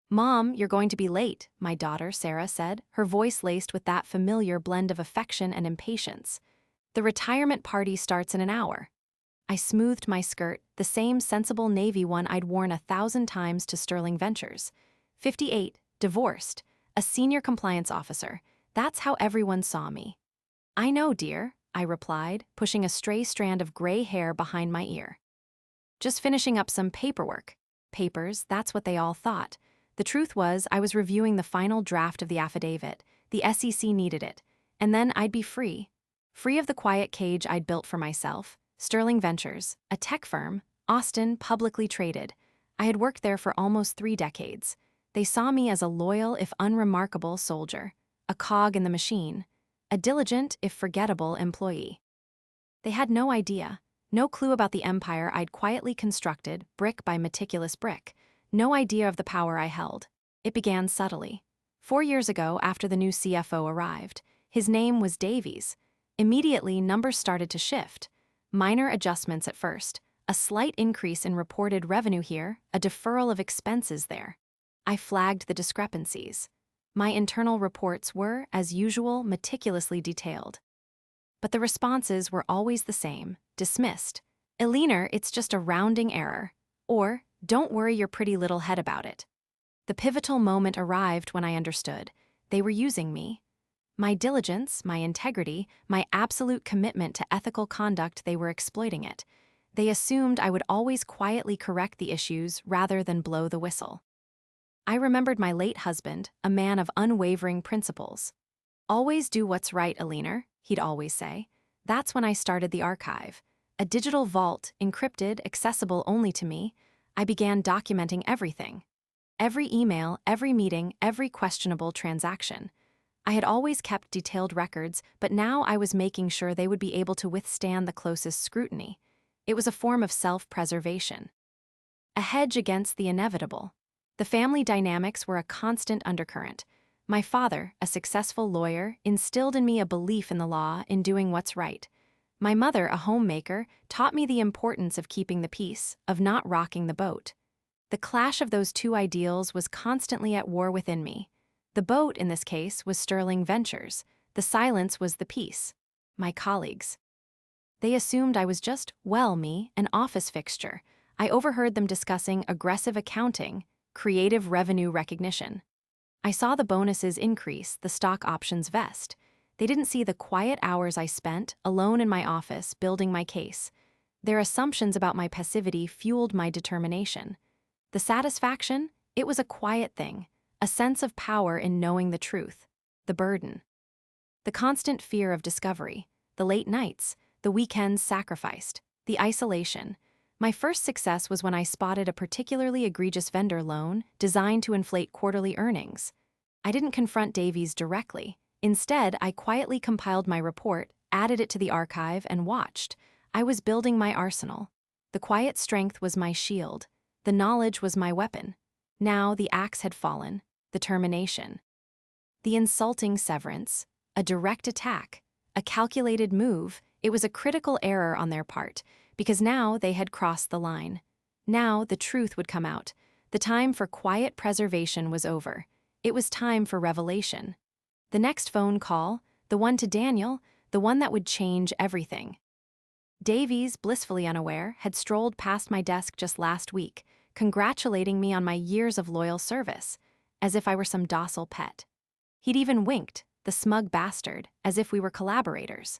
"Mom, you're going to be late," my daughter, Sarah, said, her voice laced with that familiar blend of affection and impatience. "The retirement party starts in an hour." I smoothed my skirt, the same sensible navy one I'd worn 1,000 times to Sterling Ventures. 58, divorced, a senior compliance officer. That's how everyone saw me. "I know, dear," I replied, pushing a stray strand of gray hair behind my ear. "Just finishing up some paperwork." Papers, that's what they all thought. The truth was, I was reviewing the final draft of the affidavit. The SEC needed it. And then I'd be free. Free of the quiet cage I'd built for myself. Sterling Ventures, a tech firm, Austin, publicly traded. I had worked there for almost 3 decades. They saw me as a loyal, if unremarkable, soldier. A cog in the machine. A diligent, if forgettable, employee. They had no idea. No clue about the empire I'd quietly constructed, brick by meticulous brick. No idea of the power I held. It began subtly. 4 years ago, after the new CFO arrived. His name was Davies. Immediately, numbers started to shift. Minor adjustments at first. A slight increase in reported revenue here, a deferral of expenses there. I flagged the discrepancies. My internal reports were, as usual, meticulously detailed. But the responses were always the same, dismissed. "Eleanor, it's just a rounding error." Or, "Don't worry your pretty little head about it." The pivotal moment arrived when I understood. They were using me. My diligence, my integrity, my absolute commitment to ethical conduct, they were exploiting it. They assumed I would always quietly correct the issues rather than blow the whistle. I remembered my late husband, a man of unwavering principles. "Always do what's right, Eleanor," he'd always say. That's when I started the archive. A digital vault, encrypted, accessible only to me. I began documenting everything. Every email, every meeting, every questionable transaction. I had always kept detailed records, but now I was making sure they would be able to withstand the closest scrutiny. It was a form of self-preservation. A hedge against the inevitable. The family dynamics were a constant undercurrent. My father, a successful lawyer, instilled in me a belief in the law, in doing what's right. My mother, a homemaker, taught me the importance of keeping the peace, of not rocking the boat. The clash of those two ideals was constantly at war within me. The boat, in this case, was Sterling Ventures. The silence was the peace. My colleagues. They assumed I was just, well, me, an office fixture. I overheard them discussing aggressive accounting, creative revenue recognition. I saw the bonuses increase, the stock options vest. They didn't see the quiet hours I spent, alone in my office, building my case. Their assumptions about my passivity fueled my determination. The satisfaction? It was a quiet thing, a sense of power in knowing the truth. The burden. The constant fear of discovery, the late nights, the weekends sacrificed, the isolation. My first success was when I spotted a particularly egregious vendor loan designed to inflate quarterly earnings. I didn't confront Davies directly. Instead, I quietly compiled my report, added it to the archive, and watched. I was building my arsenal. The quiet strength was my shield. The knowledge was my weapon. Now the axe had fallen. The termination. The insulting severance. A direct attack. A calculated move. It was a critical error on their part, because now they had crossed the line. Now the truth would come out. The time for quiet preservation was over. It was time for revelation. The next phone call, the one to Daniel, the one that would change everything. Davies, blissfully unaware, had strolled past my desk just last week, congratulating me on my years of loyal service, as if I were some docile pet. He'd even winked, the smug bastard, as if we were collaborators.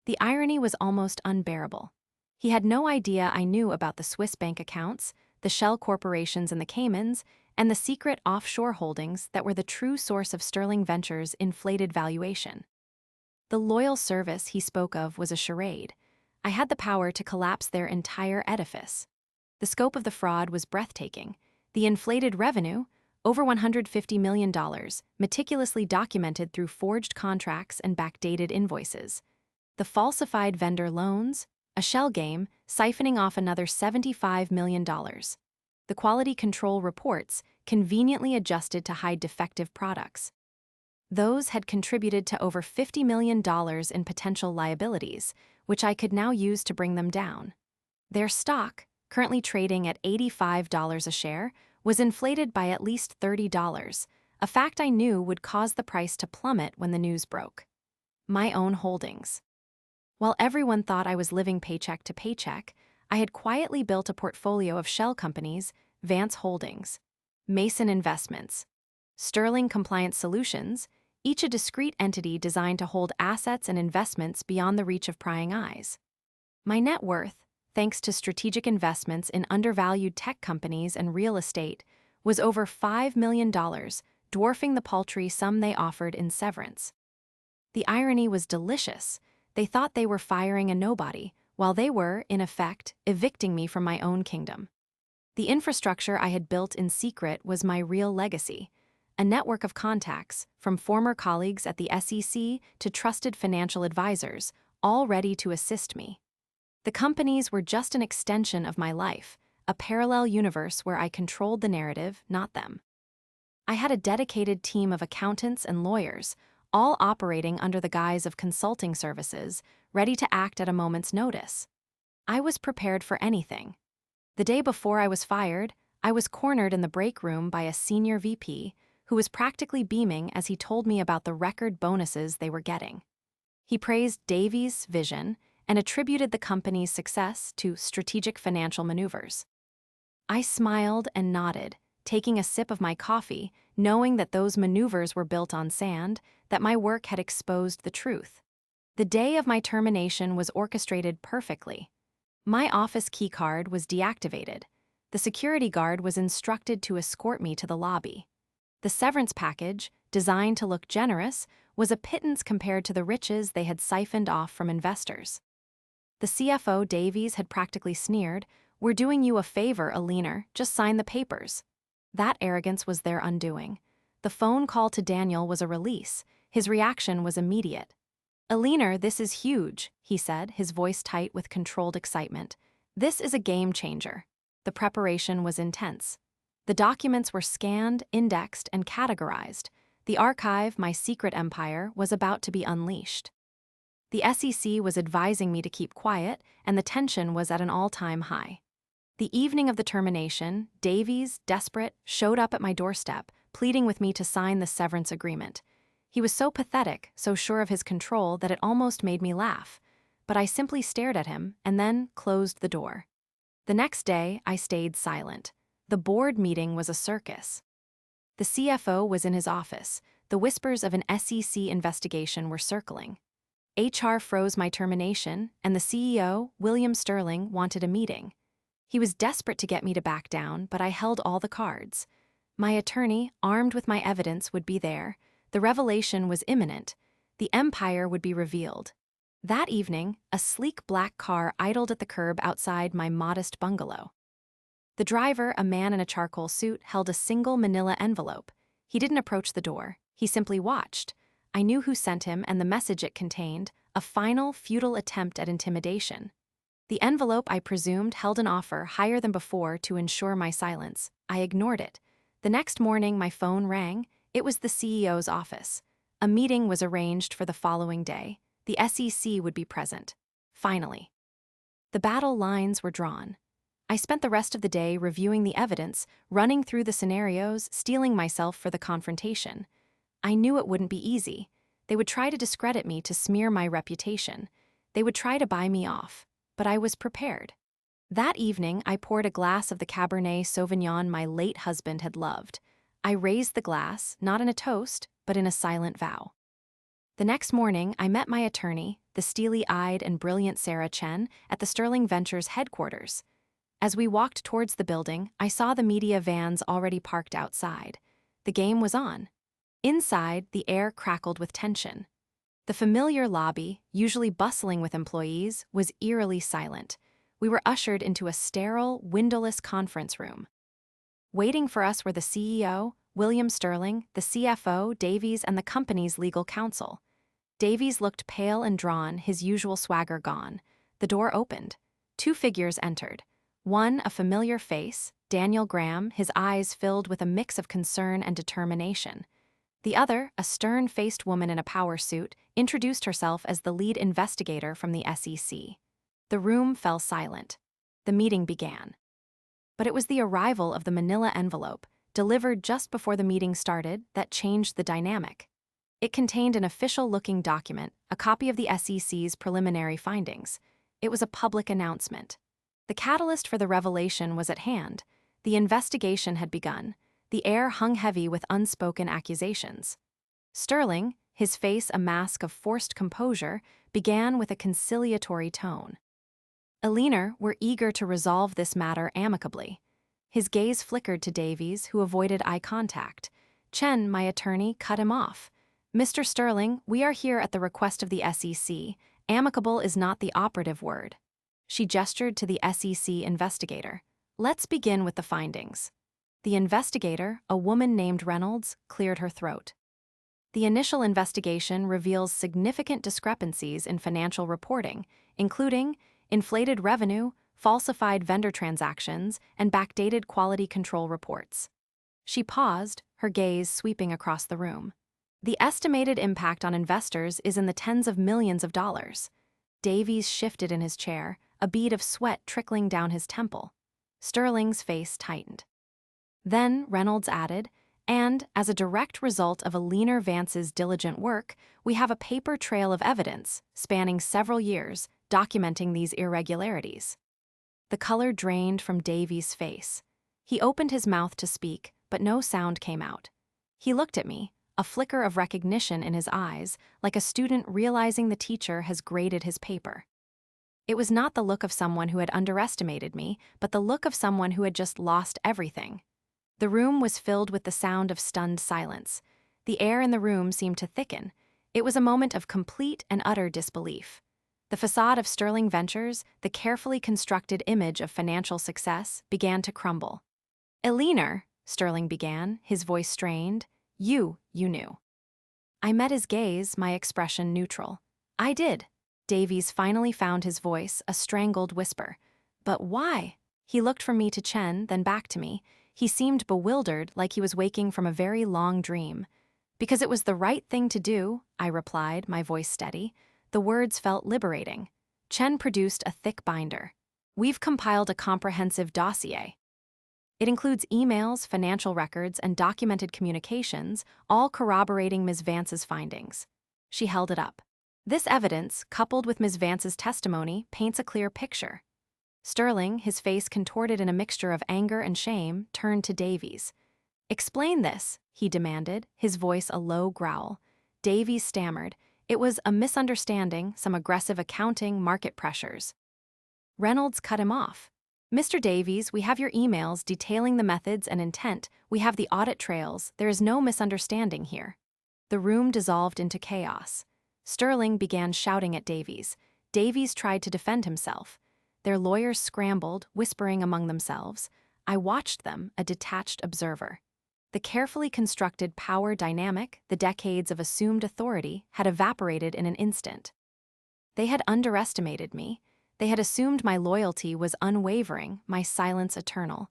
The irony was almost unbearable. He had no idea I knew about the Swiss bank accounts, the shell corporations in the Caymans, and the secret offshore holdings that were the true source of Sterling Ventures' inflated valuation. The loyal service he spoke of was a charade. I had the power to collapse their entire edifice. The scope of the fraud was breathtaking. The inflated revenue, over $150 million, meticulously documented through forged contracts and backdated invoices. The falsified vendor loans, a shell game, siphoning off another $75 million. The quality control reports, conveniently adjusted to hide defective products. Those had contributed to over $50 million in potential liabilities, which I could now use to bring them down. Their stock, currently trading at $85 a share, was inflated by at least $30, a fact I knew would cause the price to plummet when the news broke. My own holdings. While everyone thought I was living paycheck to paycheck, I had quietly built a portfolio of shell companies: Vance Holdings, Mason Investments, Sterling Compliance Solutions, each a discrete entity designed to hold assets and investments beyond the reach of prying eyes. My net worth, thanks to strategic investments in undervalued tech companies and real estate, was over $5 million, dwarfing the paltry sum they offered in severance. The irony was delicious. They thought they were firing a nobody, while they were, in effect, evicting me from my own kingdom. The infrastructure I had built in secret was my real legacy, a network of contacts, from former colleagues at the SEC to trusted financial advisors, all ready to assist me. The companies were just an extension of my life, a parallel universe where I controlled the narrative, not them. I had a dedicated team of accountants and lawyers, all operating under the guise of consulting services, ready to act at a moment's notice. I was prepared for anything. The day before I was fired, I was cornered in the break room by a senior VP who was practically beaming as he told me about the record bonuses they were getting. He praised Davies' vision and attributed the company's success to strategic financial maneuvers. I smiled and nodded, taking a sip of my coffee, knowing that those maneuvers were built on sand, that my work had exposed the truth. The day of my termination was orchestrated perfectly. My office keycard was deactivated. The security guard was instructed to escort me to the lobby. The severance package, designed to look generous, was a pittance compared to the riches they had siphoned off from investors. The CFO, Davies, had practically sneered, "We're doing you a favor, Aliner, just sign the papers." That arrogance was their undoing. The phone call to Daniel was a release. His reaction was immediate. "Aliner, this is huge," he said, his voice tight with controlled excitement. "This is a game changer." The preparation was intense. The documents were scanned, indexed, and categorized. The archive, my secret empire, was about to be unleashed. The SEC was advising me to keep quiet, and the tension was at an all-time high. The evening of the termination, Davies, desperate, showed up at my doorstep, pleading with me to sign the severance agreement. He was so pathetic, so sure of his control that it almost made me laugh. But I simply stared at him and then closed the door. The next day, I stayed silent. The board meeting was a circus. The CFO was in his office. The whispers of an SEC investigation were circling. HR froze my termination, and the CEO, William Sterling, wanted a meeting. He was desperate to get me to back down, but I held all the cards. My attorney, armed with my evidence, would be there. The revelation was imminent. The empire would be revealed. That evening, a sleek black car idled at the curb outside my modest bungalow. The driver, a man in a charcoal suit, held a single manila envelope. He didn't approach the door. He simply watched. I knew who sent him and the message it contained, a final, futile attempt at intimidation. The envelope, I presumed, held an offer higher than before to ensure my silence. I ignored it. The next morning, my phone rang. It was the CEO's office. A meeting was arranged for the following day. The SEC would be present. Finally. The battle lines were drawn. I spent the rest of the day reviewing the evidence, running through the scenarios, steeling myself for the confrontation. I knew it wouldn't be easy. They would try to discredit me to smear my reputation. They would try to buy me off. But I was prepared. That evening, I poured a glass of the Cabernet Sauvignon my late husband had loved. I raised the glass, not in a toast, but in a silent vow. The next morning, I met my attorney, the steely-eyed and brilliant Sarah Chen, at the Sterling Ventures headquarters. As we walked towards the building, I saw the media vans already parked outside. The game was on. Inside, the air crackled with tension. The familiar lobby, usually bustling with employees, was eerily silent. We were ushered into a sterile, windowless conference room. Waiting for us were the CEO, William Sterling, the CFO, Davies, and the company's legal counsel. Davies looked pale and drawn, his usual swagger gone. The door opened. Two figures entered. One, a familiar face, Daniel Graham, his eyes filled with a mix of concern and determination. The other, a stern-faced woman in a power suit, introduced herself as the lead investigator from the SEC. The room fell silent. The meeting began. But it was the arrival of the manila envelope, delivered just before the meeting started, that changed the dynamic. It contained an official-looking document, a copy of the SEC's preliminary findings. It was a public announcement. The catalyst for the revelation was at hand. The investigation had begun. The air hung heavy with unspoken accusations. Sterling, his face a mask of forced composure, began with a conciliatory tone. Eliner were eager to resolve this matter amicably. His gaze flickered to Davies, who avoided eye contact. Chen, my attorney, cut him off. "Mr. Sterling, we are here at the request of the SEC. Amicable is not the operative word." She gestured to the SEC investigator. "Let's begin with the findings." The investigator, a woman named Reynolds, cleared her throat. The initial investigation reveals significant discrepancies in financial reporting, including inflated revenue, falsified vendor transactions, and backdated quality control reports. She paused, her gaze sweeping across the room. The estimated impact on investors is in the tens of millions of dollars. Davies shifted in his chair, a bead of sweat trickling down his temple. Sterling's face tightened. Then Reynolds added, "And, as a direct result of Eliner Vance's diligent work, we have a paper trail of evidence, spanning several years, documenting these irregularities." The color drained from Davies' face. He opened his mouth to speak, but no sound came out. He looked at me, a flicker of recognition in his eyes, like a student realizing the teacher has graded his paper. It was not the look of someone who had underestimated me, but the look of someone who had just lost everything. The room was filled with the sound of stunned silence. The air in the room seemed to thicken. It was a moment of complete and utter disbelief. The facade of Sterling Ventures, the carefully constructed image of financial success, began to crumble. "Eliner," Sterling began, his voice strained, you knew." I met his gaze, my expression neutral. "I did." Davies finally found his voice, a strangled whisper. "But why?" He looked from me to Chen, then back to me. He seemed bewildered, like he was waking from a very long dream. "Because it was the right thing to do," I replied, my voice steady. The words felt liberating. Chen produced a thick binder. "We've compiled a comprehensive dossier. It includes emails, financial records, and documented communications, all corroborating Ms. Vance's findings." She held it up. "This evidence, coupled with Ms. Vance's testimony, paints a clear picture." Sterling, his face contorted in a mixture of anger and shame, turned to Davies. "Explain this," he demanded, his voice a low growl. Davies stammered. "It was a misunderstanding, some aggressive accounting, market pressures." Reynolds cut him off. "Mr. Davies, we have your emails detailing the methods and intent. We have the audit trails. There is no misunderstanding here." The room dissolved into chaos. Sterling began shouting at Davies. Davies tried to defend himself. Their lawyers scrambled, whispering among themselves. I watched them, a detached observer. The carefully constructed power dynamic, the decades of assumed authority, had evaporated in an instant. They had underestimated me. They had assumed my loyalty was unwavering, my silence eternal.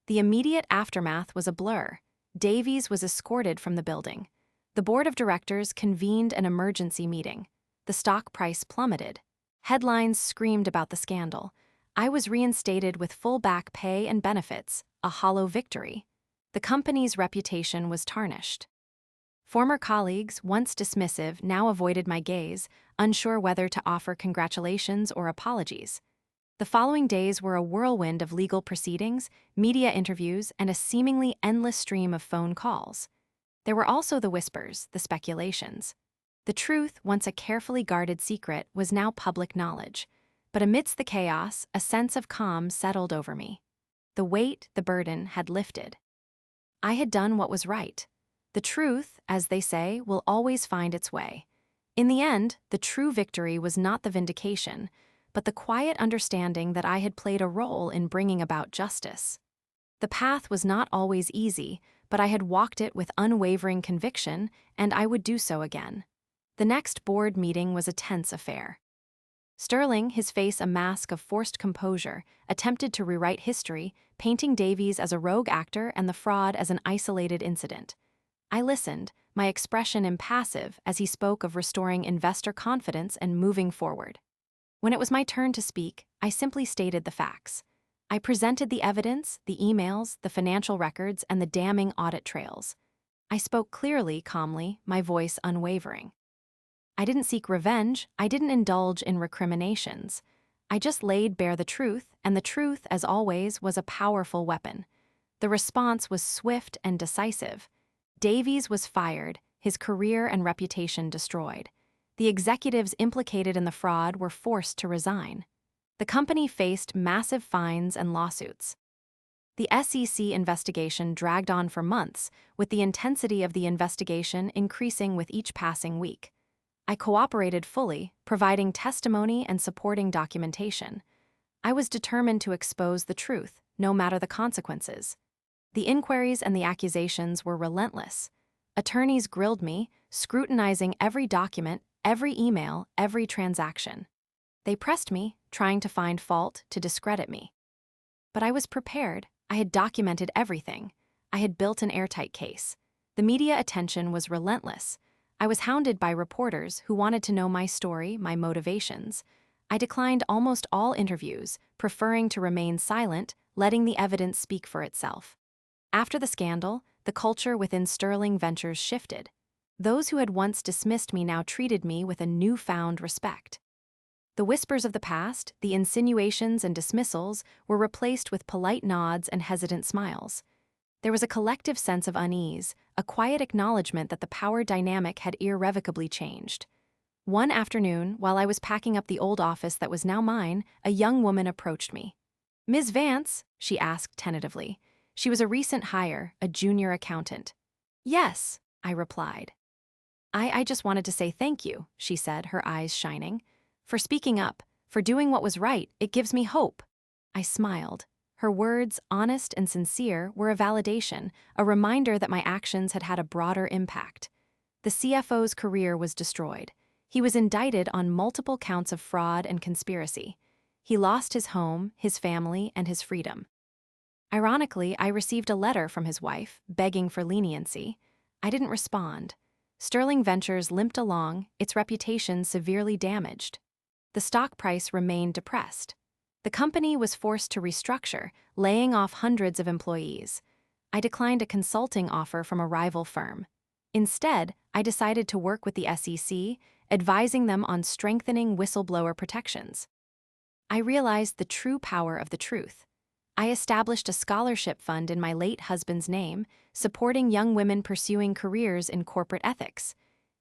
The immediate aftermath was a blur. Davies was escorted from the building. The board of directors convened an emergency meeting. The stock price plummeted. Headlines screamed about the scandal. I was reinstated with full back pay and benefits, a hollow victory. The company's reputation was tarnished. Former colleagues, once dismissive, now avoided my gaze, unsure whether to offer congratulations or apologies. The following days were a whirlwind of legal proceedings, media interviews, and a seemingly endless stream of phone calls. There were also the whispers, the speculations. The truth, once a carefully guarded secret, was now public knowledge. But amidst the chaos, a sense of calm settled over me. The weight, the burden, had lifted. I had done what was right. The truth, as they say, will always find its way. In the end, the true victory was not the vindication, but the quiet understanding that I had played a role in bringing about justice. The path was not always easy, but I had walked it with unwavering conviction, and I would do so again. The next board meeting was a tense affair. Sterling, his face a mask of forced composure, attempted to rewrite history, painting Davies as a rogue actor and the fraud as an isolated incident. I listened, my expression impassive as he spoke of restoring investor confidence and moving forward. When it was my turn to speak, I simply stated the facts. I presented the evidence, the emails, the financial records, and the damning audit trails. I spoke clearly, calmly, my voice unwavering. I didn't seek revenge, I didn't indulge in recriminations. I just laid bare the truth, and the truth, as always, was a powerful weapon. The response was swift and decisive. Davies was fired, his career and reputation destroyed. The executives implicated in the fraud were forced to resign. The company faced massive fines and lawsuits. The SEC investigation dragged on for months, with the intensity of the investigation increasing with each passing week. I cooperated fully, providing testimony and supporting documentation. I was determined to expose the truth, no matter the consequences. The inquiries and the accusations were relentless. Attorneys grilled me, scrutinizing every document, every email, every transaction. They pressed me, trying to find fault, to discredit me. But I was prepared. I had documented everything. I had built an airtight case. The media attention was relentless. I was hounded by reporters who wanted to know my story, my motivations. I declined almost all interviews, preferring to remain silent, letting the evidence speak for itself. After the scandal, the culture within Sterling Ventures shifted. Those who had once dismissed me now treated me with a newfound respect. The whispers of the past, the insinuations and dismissals, were replaced with polite nods and hesitant smiles. There was a collective sense of unease, a quiet acknowledgement that the power dynamic had irrevocably changed. One afternoon, while I was packing up the old office that was now mine, a young woman approached me. "Ms. Vance?" she asked tentatively. She was a recent hire, a junior accountant. "Yes," I replied. I just wanted to say thank you," she said, her eyes shining. "For speaking up, for doing what was right, it gives me hope." I smiled. Her words, honest and sincere, were a validation, a reminder that my actions had had a broader impact. The CFO's career was destroyed. He was indicted on multiple counts of fraud and conspiracy. He lost his home, his family, and his freedom. Ironically, I received a letter from his wife, begging for leniency. I didn't respond. Sterling Ventures limped along, its reputation severely damaged. The stock price remained depressed. The company was forced to restructure, laying off hundreds of employees. I declined a consulting offer from a rival firm. Instead, I decided to work with the SEC, advising them on strengthening whistleblower protections. I realized the true power of the truth. I established a scholarship fund in my late husband's name, supporting young women pursuing careers in corporate ethics.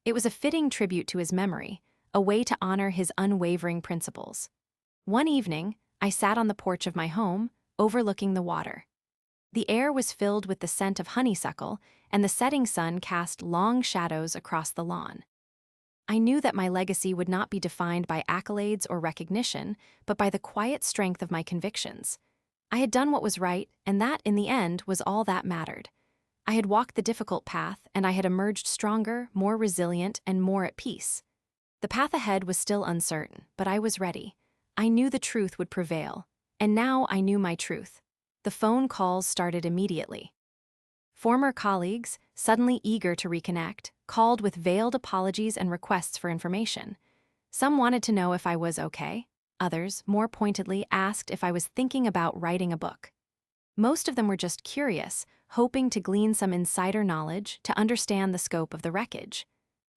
It was a fitting tribute to his memory, a way to honor his unwavering principles. One evening, I sat on the porch of my home, overlooking the water. The air was filled with the scent of honeysuckle, and the setting sun cast long shadows across the lawn. I knew that my legacy would not be defined by accolades or recognition, but by the quiet strength of my convictions. I had done what was right, and that, in the end, was all that mattered. I had walked the difficult path, and I had emerged stronger, more resilient, and more at peace. The path ahead was still uncertain, but I was ready. I knew the truth would prevail, and now I knew my truth. The phone calls started immediately. Former colleagues, suddenly eager to reconnect, called with veiled apologies and requests for information. Some wanted to know if I was okay. Others, more pointedly, asked if I was thinking about writing a book. Most of them were just curious, hoping to glean some insider knowledge to understand the scope of the wreckage.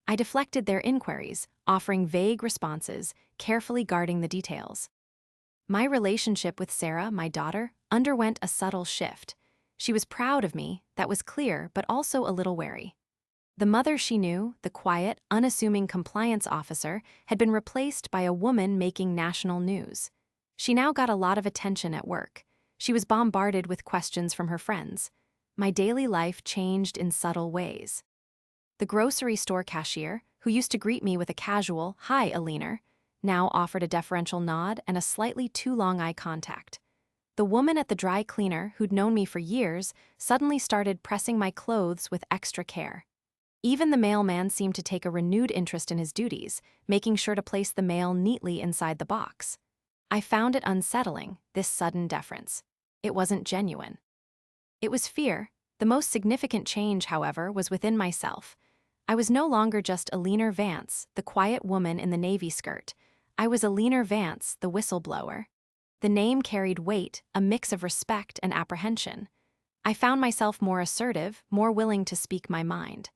I deflected their inquiries, offering vague responses, carefully guarding the details. My relationship with Sarah, my daughter, underwent a subtle shift. She was proud of me, that was clear, but also a little wary. The mother she knew, the quiet, unassuming compliance officer, had been replaced by a woman making national news. She now got a lot of attention at work. She was bombarded with questions from her friends. My daily life changed in subtle ways. The grocery store cashier, who used to greet me with a casual, "Hi, Aliner," now offered a deferential nod and a slightly too long eye contact. The woman at the dry cleaner, who'd known me for years, suddenly started pressing my clothes with extra care. Even the mailman seemed to take a renewed interest in his duties, making sure to place the mail neatly inside the box. I found it unsettling, this sudden deference. It wasn't genuine. It was fear. The most significant change, however, was within myself. I was no longer just Aliner Vance, the quiet woman in the navy skirt. I was Aliner Vance, the whistleblower. The name carried weight, a mix of respect and apprehension. I found myself more assertive, more willing to speak my mind.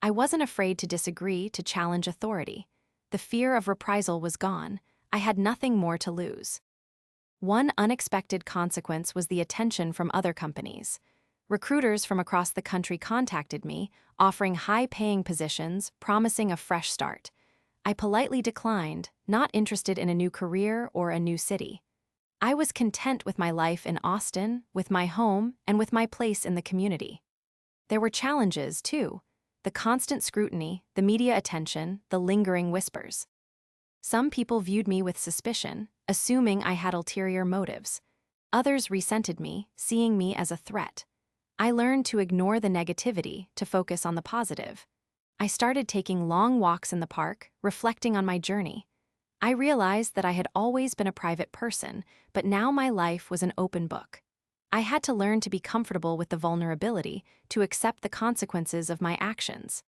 I wasn't afraid to disagree, to challenge authority. The fear of reprisal was gone. I had nothing more to lose. One unexpected consequence was the attention from other companies. Recruiters from across the country contacted me, offering high-paying positions, promising a fresh start. I politely declined, not interested in a new career or a new city. I was content with my life in Austin, with my home, and with my place in the community. There were challenges, too. The constant scrutiny, the media attention, the lingering whispers. Some people viewed me with suspicion, assuming I had ulterior motives. Others resented me, seeing me as a threat. I learned to ignore the negativity, to focus on the positive. I started taking long walks in the park, reflecting on my journey. I realized that I had always been a private person, but now my life was an open book. I had to learn to be comfortable with the vulnerability, to accept the consequences of my actions.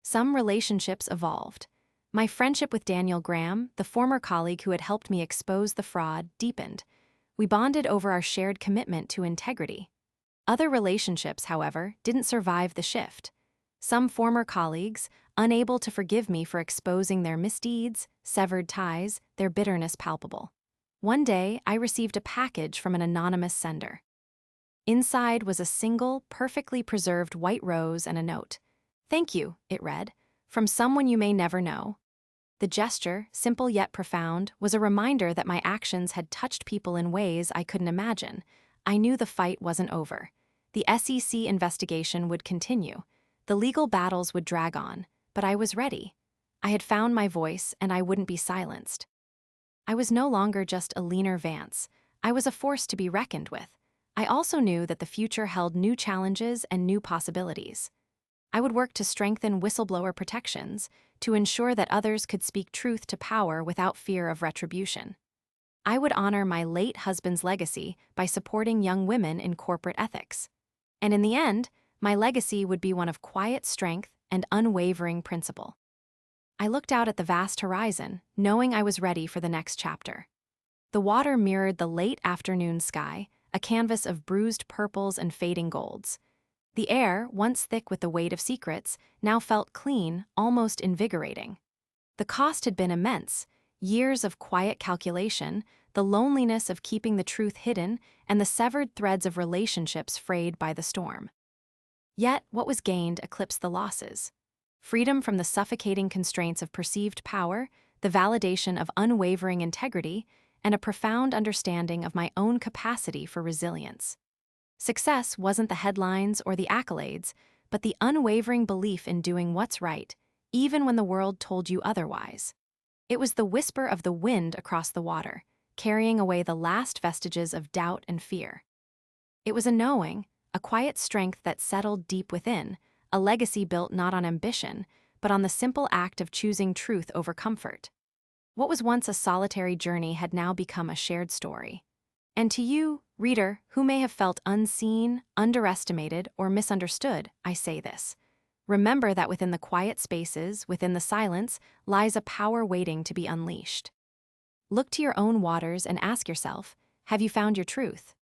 Some relationships evolved. My friendship with Daniel Graham, the former colleague who had helped me expose the fraud, deepened. We bonded over our shared commitment to integrity. Other relationships, however, didn't survive the shift. Some former colleagues, unable to forgive me for exposing their misdeeds, severed ties, their bitterness palpable. One day, I received a package from an anonymous sender. Inside was a single, perfectly preserved white rose and a note. "Thank you," it read, "from someone you may never know." The gesture, simple yet profound, was a reminder that my actions had touched people in ways I couldn't imagine. I knew the fight wasn't over. The SEC investigation would continue. The legal battles would drag on, but I was ready. I had found my voice, and I wouldn't be silenced. I was no longer just a leaner Vance. I was a force to be reckoned with. I also knew that the future held new challenges and new possibilities. I would work to strengthen whistleblower protections, to ensure that others could speak truth to power without fear of retribution. I would honor my late husband's legacy by supporting young women in corporate ethics. And in the end, my legacy would be one of quiet strength and unwavering principle. I looked out at the vast horizon, knowing I was ready for the next chapter. The water mirrored the late afternoon sky, a canvas of bruised purples and fading golds. The air, once thick with the weight of secrets, now felt clean, almost invigorating. The cost had been immense: years of quiet calculation, the loneliness of keeping the truth hidden, and the severed threads of relationships frayed by the storm. Yet, what was gained eclipsed the losses. Freedom from the suffocating constraints of perceived power, the validation of unwavering integrity, and a profound understanding of my own capacity for resilience. Success wasn't the headlines or the accolades, but the unwavering belief in doing what's right, even when the world told you otherwise. It was the whisper of the wind across the water, carrying away the last vestiges of doubt and fear. It was a knowing, a quiet strength that settled deep within, a legacy built not on ambition, but on the simple act of choosing truth over comfort. What was once a solitary journey had now become a shared story. And to you, reader, who may have felt unseen, underestimated, or misunderstood, I say this. Remember that within the quiet spaces, within the silence, lies a power waiting to be unleashed. Look to your own waters and ask yourself, have you found your truth?